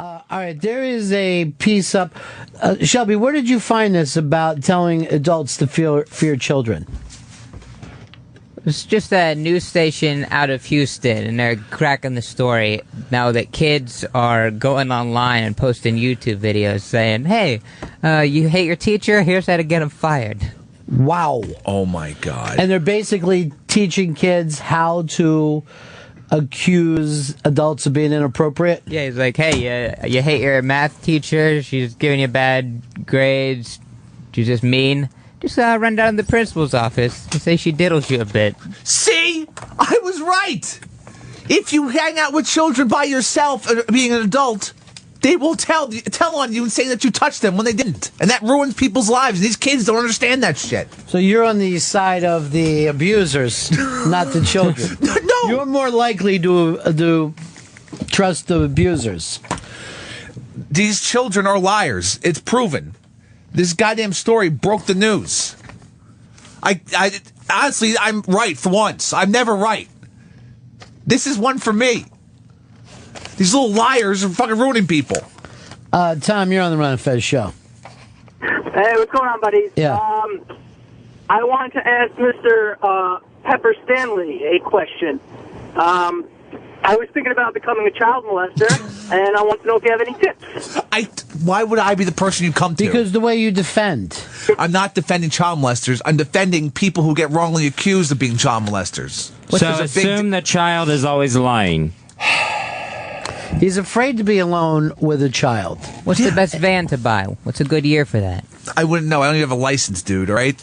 All right, there is a piece up. Shelby, where did you find this about telling adults to fear children? It's just a news station out of Houston, and they're cracking the story now that kids are going online and posting YouTube videos saying, hey, you hate your teacher? Here's how to get him fired. Wow. Oh, my God. And they're basically teaching kids how to accuse adults of being inappropriate? Yeah, he's like, hey, you hate your math teacher? She's giving you bad grades. She's just mean. Just run down to the principal's office and say she diddles you a bit. See? I was right. If you hang out with children by yourself, being an adult, they will tell on you and say that you touched them when they didn't. And that ruins people's lives. These kids don't understand that shit. So you're on the side of the abusers, not the children. No. You're more likely to trust the abusers. These children are liars. It's proven. This goddamn story broke the news. I honestly, I'm right for once. I'm never right. This is one for me. These little liars are fucking ruining people. Tom, you're on the Ron and Fez show. Hey, what's going on, buddies? Yeah. I wanted to ask Mr. Pepper Stanley a question. I was thinking about becoming a child molester, and I want to know if you have any tips. Why would I be the person you come to? Because the way you defend. I'm not defending child molesters. I'm defending people who get wrongly accused of being child molesters. So assume the child is always lying. He's afraid to be alone with a child. What's the best van to buy? What's a good year for that? I wouldn't know. I don't even have a license, dude, all right?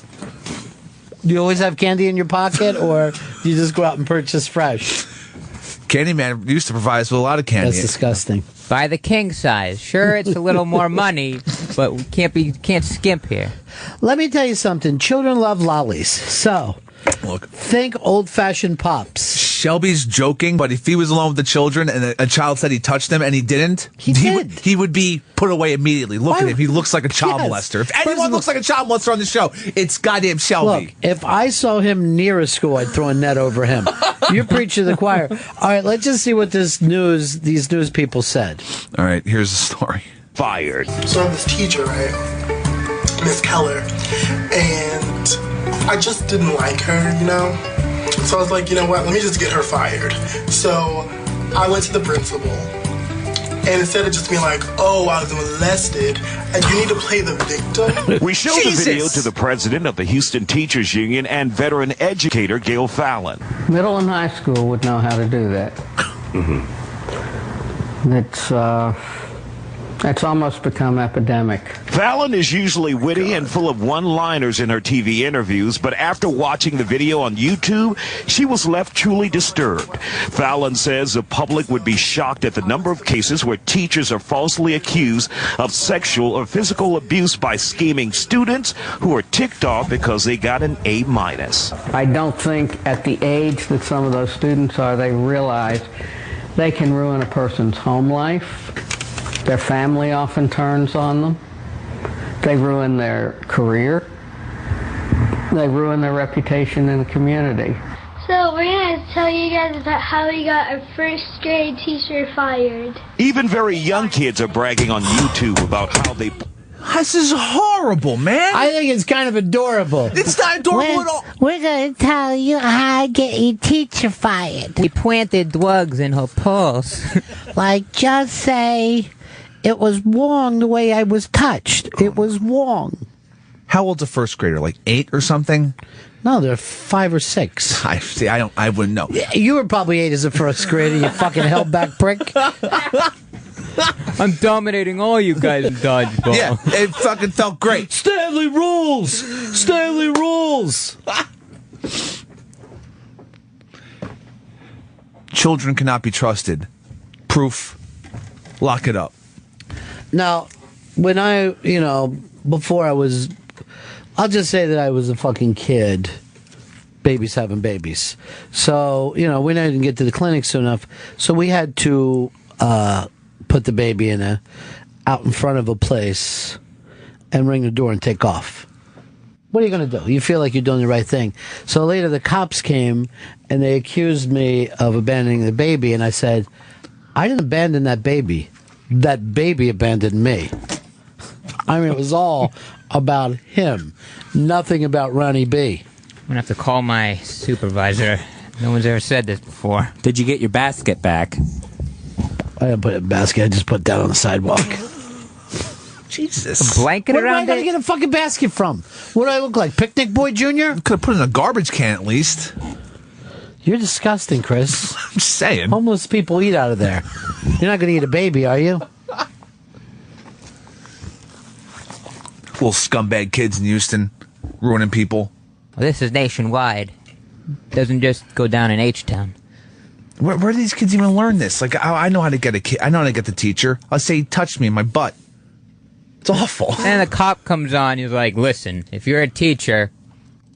Do you always have candy in your pocket, or do you just go out and purchase fresh? Candyman used to provide us with a lot of candy. That's disgusting. Buy the king size. Sure, it's a little more money, but we can't skimp here. Let me tell you something. Children love lollies. So, look, think old-fashioned pops. Shelby's joking, but if he was alone with the children and a child said he touched them and he didn't, he would be put away immediately. Look at him. He looks like a child molester. If anyone looks like a child molester on the show, it's goddamn Shelby. Look, if I saw him near a school, I'd throw a net over him. You're preaching to the choir. All right, let's just see what these news people said. All right, here's the story. Fired. So I have this teacher, right? Miss Keller. And I just didn't like her, you know? So I was like, you know what, let me just get her fired. So I went to the principal. And instead of just being like, oh, I was molested, and you need to play the victim. We showed the video to the president of the Houston Teachers Union and veteran educator, Gail Fallon. Middle and high school would know how to do that. It's almost become epidemic. Fallon is usually witty and full of one-liners in her TV interviews, but after watching the video on YouTube, she was left truly disturbed. Fallon says the public would be shocked at the number of cases where teachers are falsely accused of sexual or physical abuse by scheming students who are ticked off because they got an A-. I don't think at the age that some of those students are, they realize they can ruin a person's home life. Their family often turns on them. They ruin their career. They ruin their reputation in the community. So we're going to tell you guys about how we got our first grade teacher fired. Even very young kids are bragging on YouTube about how they... This is horrible, man. I think it's kind of adorable. It's not adorable at all. We're going to tell you how to get your teacher fired. He planted drugs in her pulse. Like, just say... It was wrong the way I was touched. It was wrong. How old's a first grader? Like 8 or something? No, they're 5 or 6. I wouldn't know. You were probably 8 as a first grader, you fucking held-back prick. I'm dominating all you guys in dodgeball. Yeah, it fucking felt great. Stanley rules! Stanley rules! Children cannot be trusted. Proof. Lock it up. Now, when before I was, I'll just say that I was a fucking kid, babies having babies. So, we didn't get to the clinic soon enough. So we had to put the baby out in front of a place and ring the door and take off. What are you going to do? You feel like you're doing the right thing. So later the cops came and they accused me of abandoning the baby. And I said, I didn't abandon that baby. that baby abandoned me. I mean, it was all about him. Nothing about Ronnie B. I'm going to have to call my supervisor. No one's ever said this before. Did you get your basket back? I didn't put it in a basket. I just put it down on the sidewalk. Jesus. A blanket Where around am I going to get a fucking basket from? What do I look like? Picnic Boy Jr.? Could have put it in a garbage can at least. You're disgusting, Chris. I'm just saying. Homeless people eat out of there. You're not going to eat a baby, are you? Little scumbag kids in Houston ruining people. Well, this is nationwide. Doesn't just go down in H-Town. Where do these kids even learn this? Like, I know how to get a kid. I know how to get the teacher. I'll say he touched me in my butt. It's awful. And the cop comes on. He's like, listen, if you're a teacher,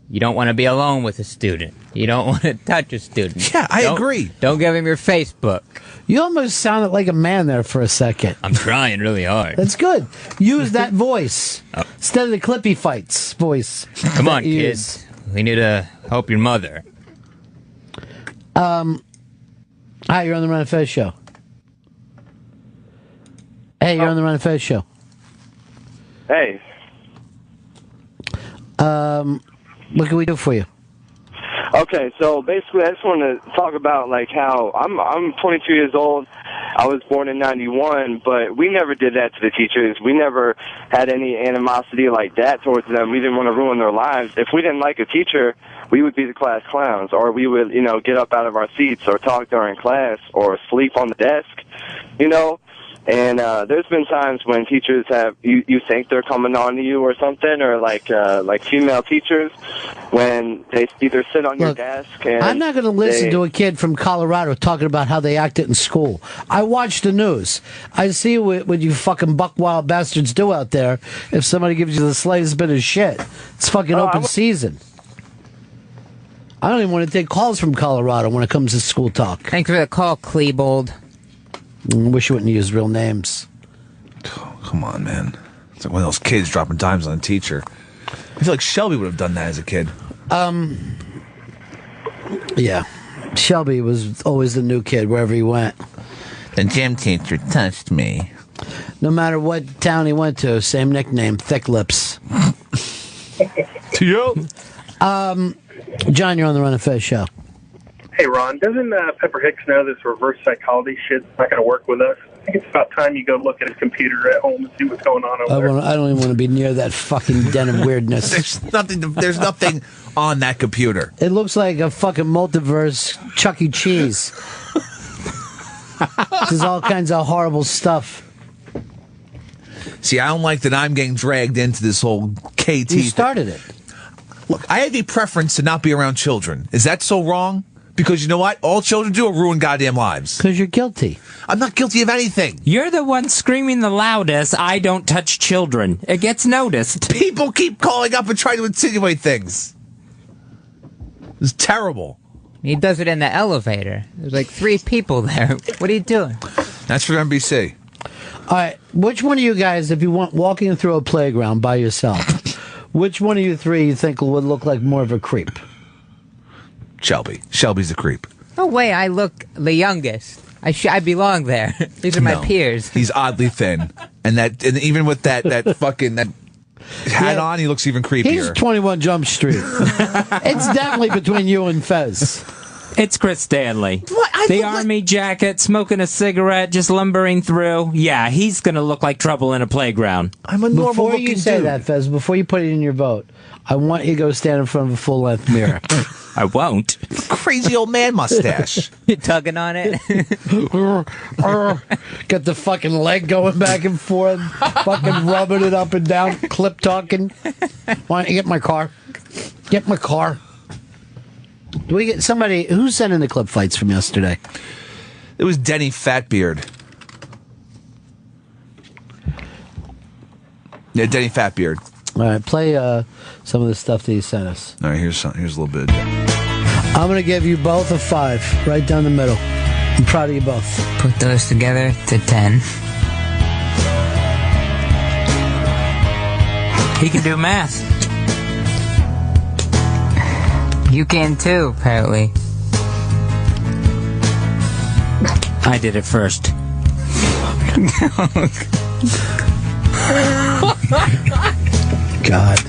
you don't want to be alone with a student. You don't want to touch a student. Yeah, I agree. Don't give him your Facebook. You almost sounded like a man there for a second. I'm trying really hard. That's good. Use that voice instead of the Clippy Fights voice. Come on, kids. We need to help your mother. Hi, you're on the Ron and Fez show. Hey, you're on the Ron and Fez show. Hey. What can we do for you? Okay, so basically I just want to talk about like how I'm 22 years old. I was born in 91, but we never did that to the teachers. We never had any animosity like that towards them. We didn't want to ruin their lives. If we didn't like a teacher, we would be the class clowns, or we would, get up out of our seats or talk during class or sleep on the desk, And there's been times when teachers have you think they're coming on to you or something, or like female teachers when they either sit on your desk. And I'm not going to listen to a kid from Colorado talking about how they acted in school. I watch the news. I see what you fucking buck wild bastards do out there. If somebody gives you the slightest bit of shit, it's fucking open season. I don't even want to take calls from Colorado when it comes to school talk. Thanks for the call, Klebold. I wish you wouldn't use real names. Oh, come on, man. It's like one of those kids dropping dimes on a teacher. I feel like Shelby would have done that as a kid. Yeah. Shelby was always the new kid wherever he went. The gym teacher touched me. No matter what town he went to, same nickname, Thick Lips. Yo. John, you're on the Ron and Fez show. Hey, Ron, doesn't Pepper Hicks know this reverse psychology shit's not going to work with us? I think it's about time you go look at his computer at home and see what's going on over there. I don't even want to be near that fucking den of weirdness. There's nothing on that computer. It looks like a fucking multiverse Chuck E. Cheese. There's all kinds of horrible stuff. See, I don't like that I'm getting dragged into this whole KT. You started it. Look, I have a preference to not be around children. Is that so wrong? Because you know what? All children do are ruin goddamn lives. Because you're guilty. I'm not guilty of anything. You're the one screaming the loudest, I don't touch children. It gets noticed. People keep calling up and trying to insinuate things. It's terrible. He does it in the elevator. There's like 3 people there. What are you doing? That's for NBC. All right. Which one of you guys, if you want walking through a playground by yourself, which one of you 3 you think would look like more of a creep? Shelby. Shelby's a creep. No way, I look the youngest. I belong there. These are my peers. He's oddly thin. And even with that fucking hat on, he looks even creepier. He's 21 Jump Street. It's definitely between you and Fez. It's Chris Stanley. What? The army jacket, smoking a cigarette, just lumbering through. Yeah, he's going to look like trouble in a playground. I'm a normal Before looking you say dude. that, Fez, before you put it in your vote, I want you to go stand in front of a full-length mirror. I won't. Crazy old man mustache. You tugging on it? Got the fucking leg going back and forth, fucking rubbing it up and down, clip talking. Why don't you get my car? Get my car. Do we get somebody who's sending the clip fights from yesterday? It was Denny Fatbeard. Yeah, Denny Fatbeard. All right, play some of the stuff that he sent us. All right, here's a little bit. I'm going to give you both a 5, right down the middle. I'm proud of you both. Put those together to 10. He can do math. You can too, apparently. I did it first. God.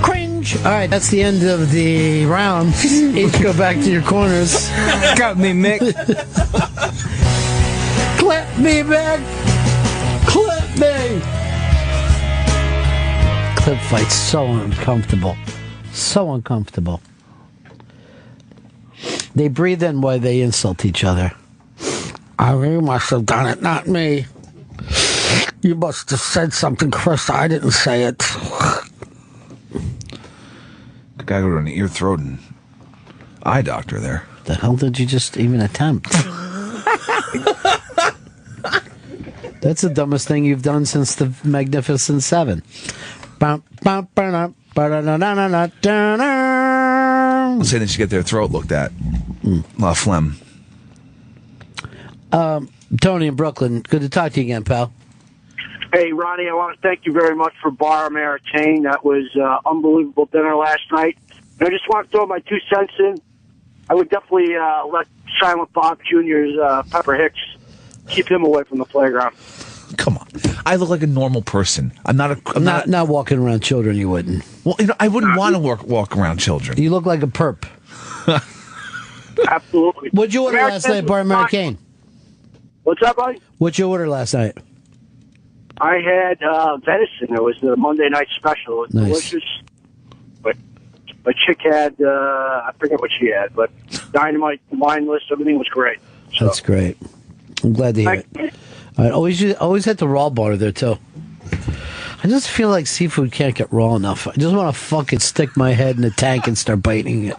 Cringe. All right, that's the end of the round. Each go back to your corners. Got me, Mick. Clip me, Mick. Clip me. Clip fight's so uncomfortable. So uncomfortable. They breathe in while they insult each other. You must have done it, not me. You must have said something, Chris. I didn't say it. Gotta go to an ear, throat, and eye doctor there. The hell did you just even attempt? That's the dumbest thing you've done since the Magnificent Seven. I'm saying they should get their throat looked at. A lot of phlegm. Tony in Brooklyn, good to talk to you again, pal. Hey, Ronnie, I want to thank you very much for Bar Americaine. That was unbelievable dinner last night. And I just want to throw my 2 cents in. I would definitely let Silent Bob Jr.'s Pepper Hicks keep him away from the playground. Come on. I look like a normal person. I'm not walking around children, you wouldn't. Well, I wouldn't want to walk around children. You look like a perp. Absolutely. What'd you order last night, Bar Americaine? What's that, buddy? What'd you order last night? I had venison. It was the Monday night special. It was delicious. But my chick had, I forget what she had, but dynamite, wine list, everything was great. So. That's great. I'm glad to hear it. I always had the raw bar there, too. I just feel like seafood can't get raw enough. I just want to fucking stick my head in the tank and start biting it.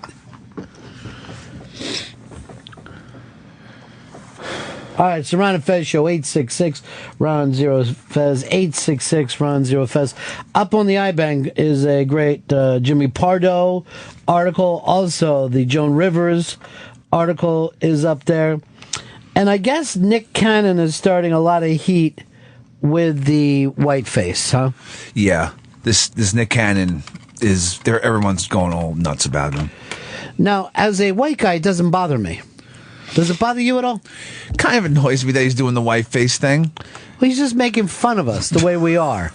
All right, it's the Ron and Fez Show, 866 Ron Zero Fez, 866 Ron Zero Fez. Up on the iBang is a great Jimmy Pardo article. Also, the Joan Rivers article is up there. And I guess Nick Cannon is starting a lot of heat with the whiteface, huh? Yeah, this Nick Cannon is there. Everyone's going all nuts about him. Now, as a white guy, it doesn't bother me. Does it bother you at all? Kind of annoys me that he's doing the white face thing. Well, he's just making fun of us the way we are.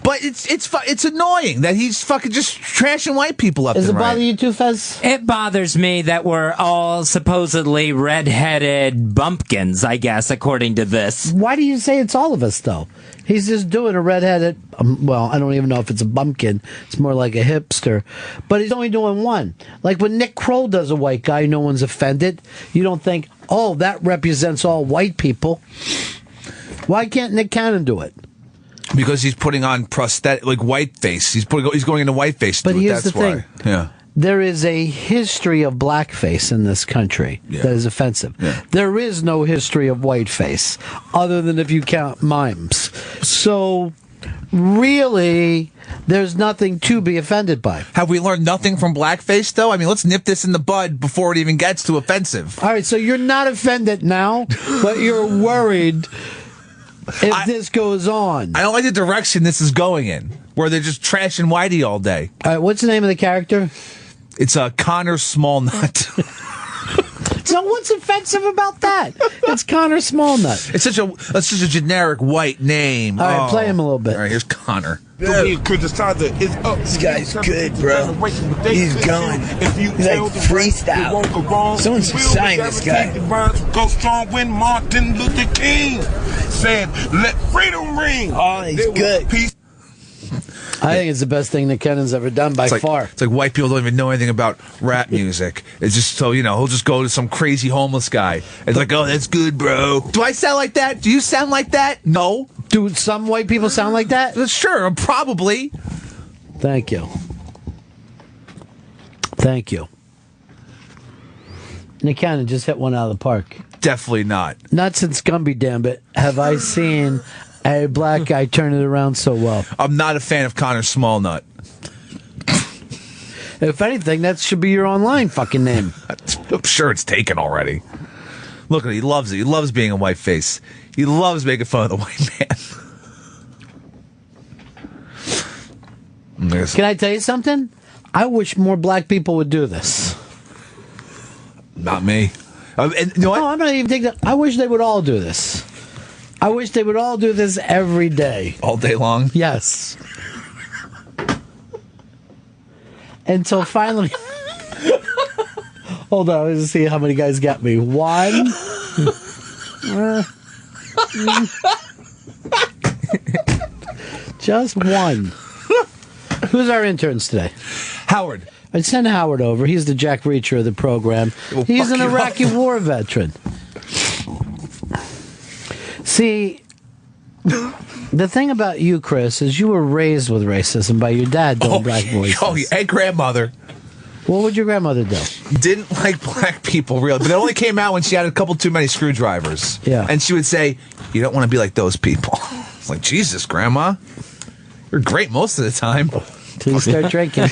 But it's annoying that he's fucking just trashing white people up. Does it right. bother you too, Fez? It bothers me that we're all supposedly red-headed bumpkins, I guess, according to this. Why do you say it's all of us, though? He's just doing a red-headed, well, I don't even know if it's a bumpkin. It's more like a hipster. But he's only doing one. Like when Nick Kroll does a white guy, no one's offended. You don't think, oh, that represents all white people. Why can't Nick Cannon do it? Because he's putting on prosthetic, like white face. He's going into white face. But here's that's the thing. Why. Yeah. There is a history of blackface in this country that is offensive. Yeah. There is no history of whiteface, other than if you count mimes. So, really, there's nothing to be offended by. Have we learned nothing from blackface, though? I mean, let's nip this in the bud before it even gets too offensive. All right, so you're not offended now, but you're worried if this goes on. I don't like the direction this is going in, where they're just trashing Whitey all day. All right, what's the name of the character? It's Connor Smallnut. So what's offensive about that? It's Connor Smallnut. It's such a generic white name. All right, play him a little bit. All right, here's Connor. This guy's good, bro. He's going. He's like freestyle. Someone should sign this guy. Go strong when Martin Luther King said, "Let freedom ring." Oh, he's good. I think it's the best thing Nick Cannon's ever done by far. It's like white people don't even know anything about rap music. It's just so, he'll just go to some crazy homeless guy. It's like, oh, that's good, bro. Do I sound like that? Do you sound like that? No. Do some white people sound like that? Sure, probably. Thank you. Thank you. Nick Cannon just hit one out of the park. Definitely not. Not since Gumby, damn it, have I seen a black guy turn it around so well. I'm not a fan of Connor Smallnut. If anything, that should be your online fucking name. I'm sure it's taken already. Look, he loves it. He loves being a white face. He loves making fun of the white man. Can I tell you something? I wish more black people would do this. Not me. And you know what? No, I'm not even thinking that. I wish they would all do this. I wish they would all do this every day. All day long? Yes. Until finally... Hold on, let's see how many guys got me. One. Just one. Who's our interns today? Howard. I'd send Howard over. He's the Jack Reacher of the program. Well, He's an fuck you Iraqi up. war veteran. See, the thing about you, Chris, is you were raised with racism by your dad doing black voices. Oh, yeah, and grandmother. What would your grandmother do? Didn't like black people, really. But it only came out when she had a couple too many screwdrivers. Yeah. And she would say, you don't want to be like those people. It's like, Jesus, Grandma. You're great most of the time. Till you start drinking.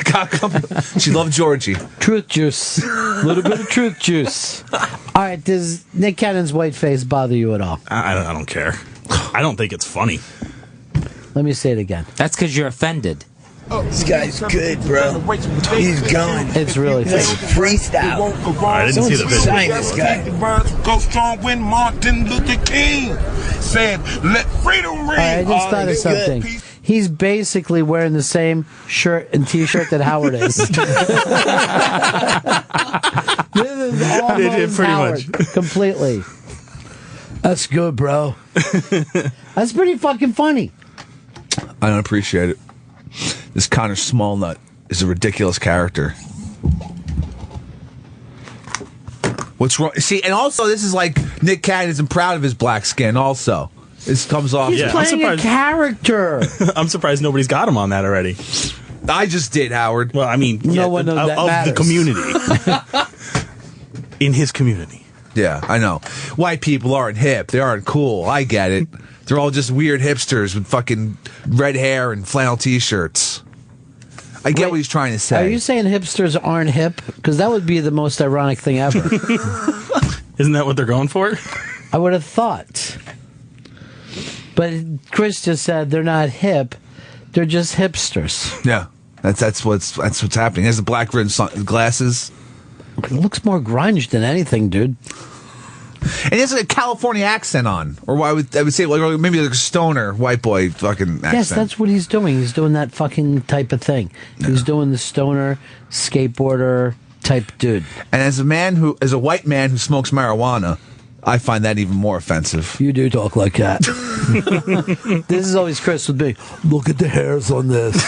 She loved Georgie. Truth juice. A little bit of truth juice. All right, does Nick Cannon's white face bother you at all? I don't care. I don't think it's funny. Let me say it again. That's because you're offended. This guy's good, bro. He's going. It's really He's like freestyle. I didn't see the video. Sign this guy. Go strong when Martin Luther King said, let freedom ring. All right, I just thought of something. He's basically wearing the same shirt and T-shirt that Howard is. This is almost pretty Howard, much. completely. That's good, bro. That's pretty fucking funny. I don't appreciate it. This Connor Smallnut is a ridiculous character. What's wrong? See, and also this is like Nick Cannon isn't proud of his black skin. Also, this comes off. He's playing a character. I'm surprised nobody's got him on that already. I just did, Howard. Well, I mean, No one knows that of matters. the community. In his community. Yeah, I know. White people aren't hip. They aren't cool. I get it. They're all just weird hipsters with fucking red hair and flannel T-shirts. I get what he's trying to say. Are you saying hipsters aren't hip? Because that would be the most ironic thing ever. Isn't that what they're going for? I would have thought. But Chris just said they're not hip. They're just hipsters. Yeah, that's what's happening. There's the black rimmed glasses. It looks more grunge than anything, dude. And he has like a California accent on, or I would say like maybe like a stoner white boy fucking accent. Yes, that's what he's doing. He's doing that fucking type of thing. He's doing the stoner, skateboarder type dude. And as a white man who smokes marijuana, I find that even more offensive. You do talk like that. This is always Chris with me. Look at the hairs on this.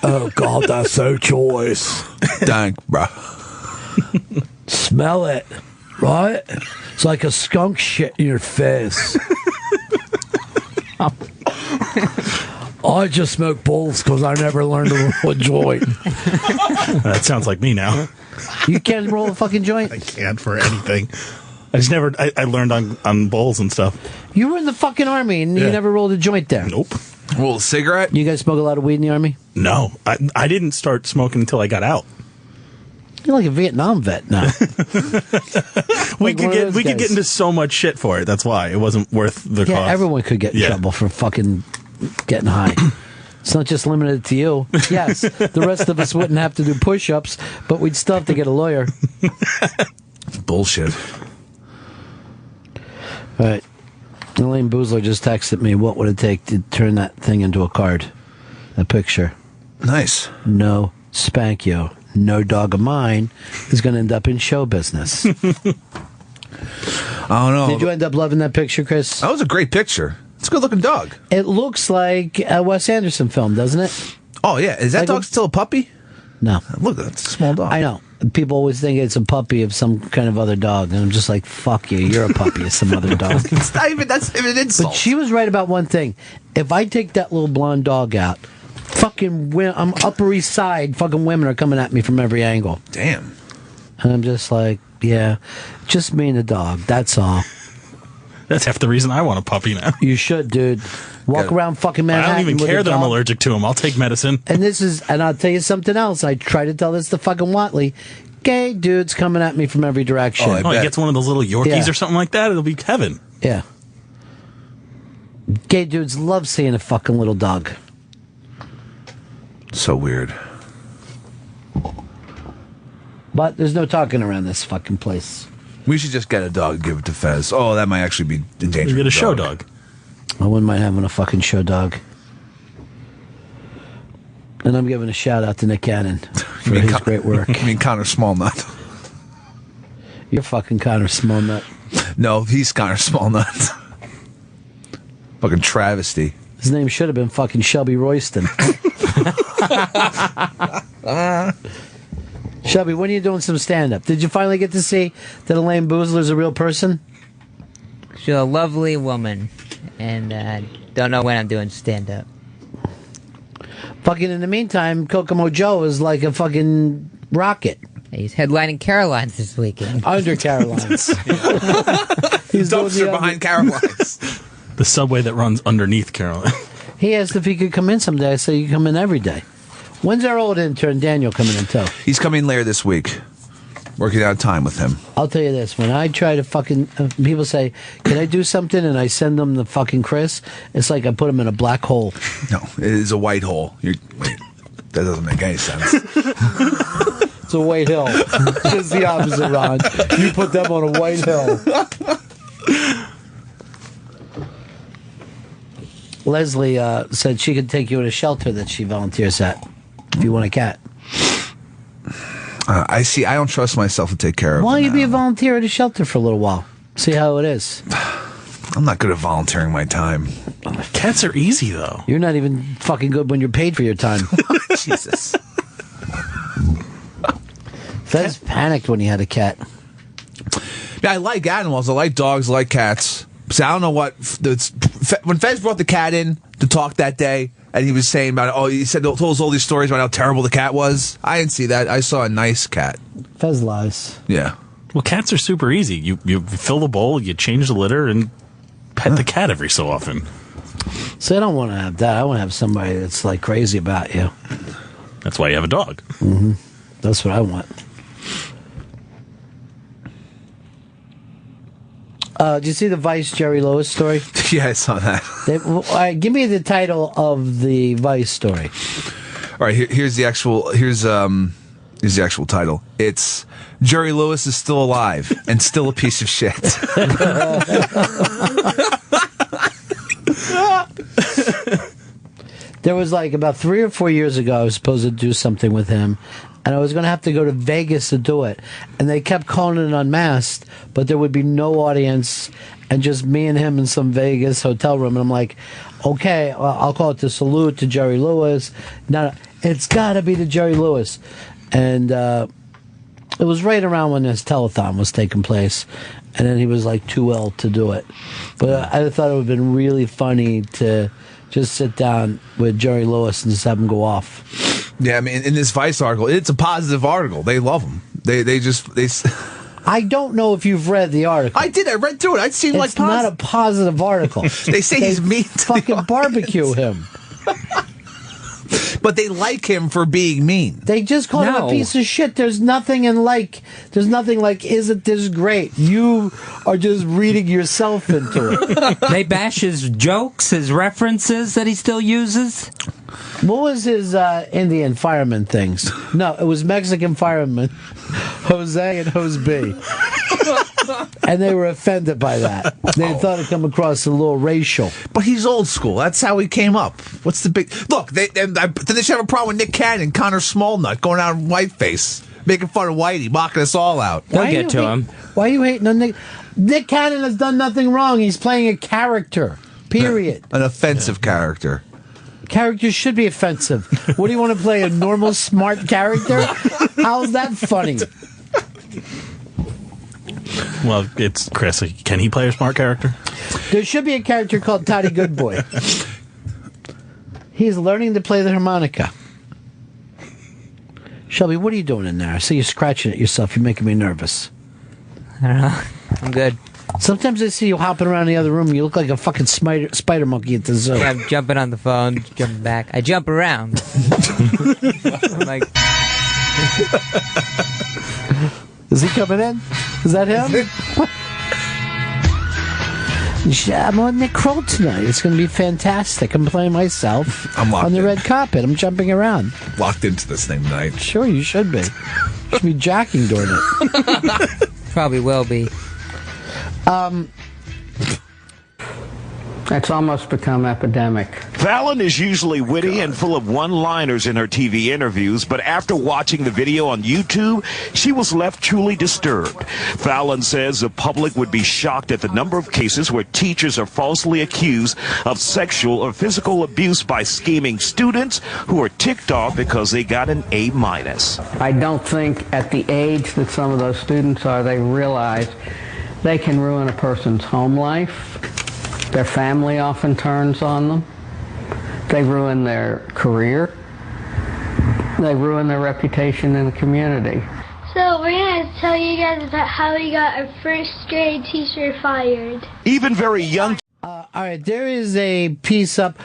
Oh, God, that's so choice. Thank, bro. Smell it, right? It's like a skunk shit in your face. I just smoke bowls because I never learned to roll a joint. That sounds like me now. You can't roll a fucking joint? I can't for anything. I just never. I learned on bowls and stuff. You were in the fucking army and you never rolled a joint there. Nope. Roll a cigarette? You guys smoke a lot of weed in the army? No, I didn't start smoking until I got out. You're like a Vietnam vet now. We could get into so much shit for it. That's why it wasn't worth the cost. Yeah, everyone could get in trouble for fucking getting high. It's not just limited to you. Yes, the rest of us wouldn't have to do push-ups, but we'd still have to get a lawyer. Bullshit. All right. Elaine Boozler just texted me, what would it take to turn that thing into a card? A picture. Nice. No spank you. No dog of mine is going to end up in show business. I don't know. Did you end up loving that picture, Chris? That was a great picture. It's a good-looking dog. It looks like a Wes Anderson film, doesn't it? Oh, yeah. Is that dog still a puppy? No. Look, that's a small dog. I know. People always think it's a puppy of some kind of other dog, and I'm just like, fuck you. You're a puppy of some other dog. It's not even, that's even an insult. But she was right about one thing. If I take that little blonde dog out, fucking I'm Upper East Side, fucking women are coming at me from every angle. Damn. And I'm just like, yeah, just me and the dog. That's all. That's half the reason I want a puppy now. You should, dude. Walk around fucking Manhattan. I don't even with care a that I'm dog. allergic to him. I'll take medicine. And I'll tell you something else. I try to tell this to fucking Whatley. Gay dudes coming at me from every direction. Oh, he gets one of those little Yorkies Yeah. or something like that. It'll be heaven. Yeah. Gay dudes love seeing a fucking little dog. So weird. But there's no talking around this fucking place. We should just get a dog and give it to Fez. Oh, that might actually be in danger. You get a show dog. I wouldn't mind having a fucking show dog. And I'm giving a shout out to Nick Cannon for his great work. I mean Connor Smallnut. You're fucking Connor Smallnut. No, he's Connor Smallnut. Fucking travesty. His name should have been fucking Shelby Royston. Shelby, when are you doing some stand-up? Did you finally get to see that Elaine Boozler's a real person? She's a lovely woman, and don't know when I'm doing stand-up. Fucking in the meantime, Kokomo Joe is like a fucking rocket. He's headlining Caroline's this weekend. Under Caroline's. He's dumpster behind Caroline's. The subway that runs underneath Caroline. He asked if he could come in someday. I said, you come in every day. When's our old intern, Daniel, coming in tow? He's coming later this week. Working out time with him. I'll tell you this. When I try to fucking... people say, can I do something? And I send them the fucking Chris. It's like I put them in a black hole. No, it is a white hole. Wait, that doesn't make any sense. It's a white hill. It's the opposite, Ron. You put them on a white hill. Leslie said she could take you to a shelter that she volunteers at if you want a cat. I see. I don't trust myself to take care of Why them don't you now. be a volunteer at a shelter for a little while? See how it is. I'm not good at volunteering my time. Cats are easy, though. You're not even fucking good when you're paid for your time. Jesus. Fez panicked when he had a cat. Yeah, I like animals. I like dogs. I like cats. So I don't know what... when Fez brought the cat in to talk that day, and he was saying about, he told us all these stories about how terrible the cat was. I didn't see that. I saw a nice cat. Fez lies. Yeah. Well, cats are super easy. You fill the bowl, you change the litter, and pet the cat every so often. So I don't want to have that. I want to have somebody that's like crazy about you. That's why you have a dog. Mm-hmm. That's what I want. Did you see the Vice Jerry Lewis story? Yeah, I saw that. Give me the title of the Vice story. All right, here's the actual title. It's Jerry Lewis is still alive and still a piece of shit. There was like about 3 or 4 years ago, I was supposed to do something with him, and I was going to have to go to Vegas to do it. And they kept calling it unmasked, but there would be no audience, and just me and him in some Vegas hotel room. And I'm like, okay, I'll call it the salute to Jerry Lewis. No, it's got to be to Jerry Lewis. And it was right around when this telethon was taking place, and then he was like too ill to do it. But I thought it would have been really funny to just sit down with Jerry Lewis and just have him go off. Yeah, I mean, in this Vice article, it's a positive article. They love him. They I don't know if you've read the article. I did. I read through it. I'd seen it's not a positive article. They say he's mean to fucking barbecue him. But they like him for being mean. They just call him a piece of shit. There's nothing like, isn't this great? You are just reading yourself into it. They bash his jokes, his references that he still uses. What was his Indian fireman things? No, it was Mexican fireman, Jose and Jose B. And they were offended by that. They thought it come across a little racial. But he's old school. That's how he came up. What's the big... Look, they should have a problem with Nick Cannon, Connor Smallnut, going out in whiteface, making fun of Whitey, mocking us all out. They'll get to him. Why are you hating on Nick? Nick Cannon has done nothing wrong. He's playing a character, period. An offensive character. Characters should be offensive. What do you want to play, a normal, smart character? How's that funny? Well, it's Chris. Can he play a smart character? There should be a character called Toddy Goodboy. He's learning to play the harmonica. Shelby, what are you doing in there? I see you scratching at yourself. You're making me nervous. I don't know. I'm good. Sometimes I see you hopping around the other room. You look like a fuking spider monkey at the zoo. Yeah, I'm jumping on the phone, jumping back. I jump around. I'm like... Is he coming in? Is that him? I'm on Nick Kroll tonight. It's going to be fantastic. I'm playing myself I'm locked on the in. red carpet. I'm jumping around. Locked into this thing tonight. Sure, you should be. Should be jacking during it. Probably will be. It's almost become epidemic. Fallon is usually witty and full of one-liners in her TV interviews, but after watching the video on YouTube, she was left truly disturbed. Fallon says the public would be shocked at the number of cases where teachers are falsely accused of sexual or physical abuse by scheming students who are ticked off because they got an A-. I don't think at the age that some of those students are, they realize they can ruin a person's home life. Their family often turns on them. They ruin their career. They ruin their reputation in the community. So we're going to tell you guys about how we got our first grade teacher fired. Even very young... all right, there is a piece up.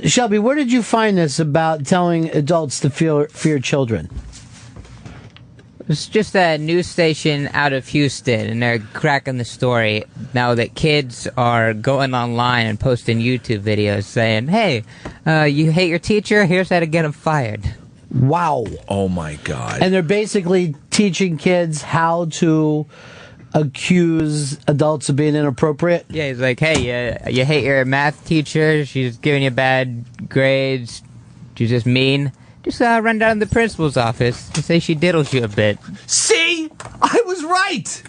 Shelby, where did you find this about telling adults to fear children? It's just a news station out of Houston, and they're cracking the story now that kids are going online and posting YouTube videos saying, hey, you hate your teacher? Here's how to get him fired. Wow. Oh, my God. And they're basically teaching kids how to accuse adults of being inappropriate? Yeah, he's like, hey, you hate your math teacher? She's giving you bad grades. She's just mean. Just run down to the principal's office and say she diddles you a bit. See? I was right.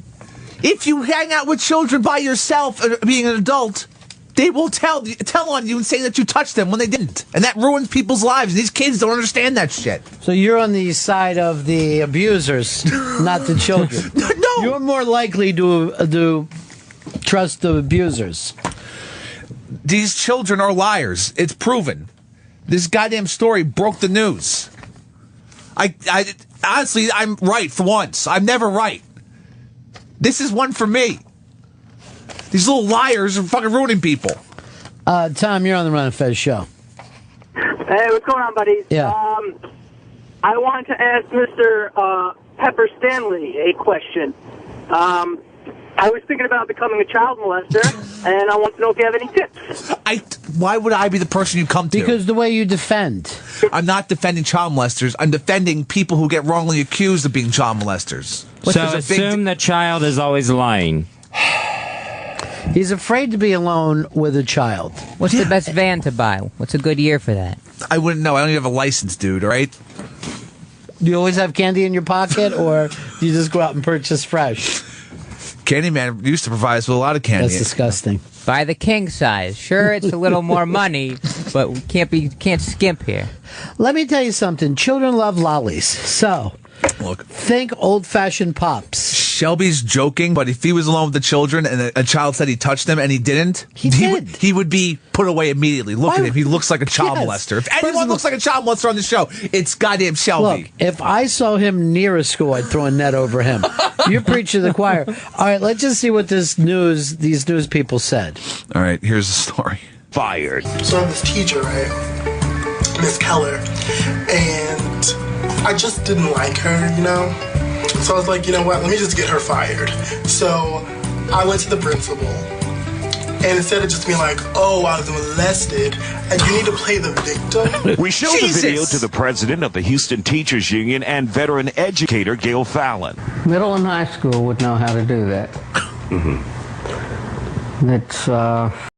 If you hang out with children by yourself, being an adult, they will tell on you and say that you touched them when they didn't. And that ruins people's lives. These kids don't understand that shit. So you're on the side of the abusers, not the children. No. You're more likely to trust the abusers. These children are liars. It's proven. This goddamn story broke the news. I honestly, I'm right for once. I'm never right. This is one for me. These little liars are fucking ruining people. Tom, you're on the Ron and Fez show. Hey, what's going on, buddies? Yeah. I wanted to ask Mr. Pepper Stanley a question. I was thinking about becoming a child molester, and I want to know if you have any tips. Why would I be the person you come to? Because the way you defend. I'm not defending child molesters. I'm defending people who get wrongly accused of being child molesters. So assume the child is always lying. He's afraid to be alone with a child. What's the best van to buy? What's a good year for that? I wouldn't know. I don't even have a license, dude, all right? Do you always have candy in your pocket, or do you just go out and purchase fresh? Candyman used to provide us with a lot of candy. That's disgusting. Buy the king size. Sure, it's a little more money, but we can't skimp here. Let me tell you something. Children love lollies. So, look, think old-fashioned pops. Shelby's joking, but if he was alone with the children and a child said he touched them and he didn't, he would be put away immediately. Look at him. He looks like a child molester. If anyone looks like a child molester on the show, it's goddamn Shelby. Look, if I saw him near a school, I'd throw a net over him. You're preaching to the choir. All right, let's just see what these news people said. All right, here's the story. Fired. So I have this teacher, right? Miss Keller. And I just didn't like her, you know? So I was like, you know what, let me just get her fired. So I went to the principal. And instead of just being like, oh, I was molested, and you need to play the victim. We showed the video to the president of the Houston Teachers Union and veteran educator, Gail Fallon. Middle and high school would know how to do that. It's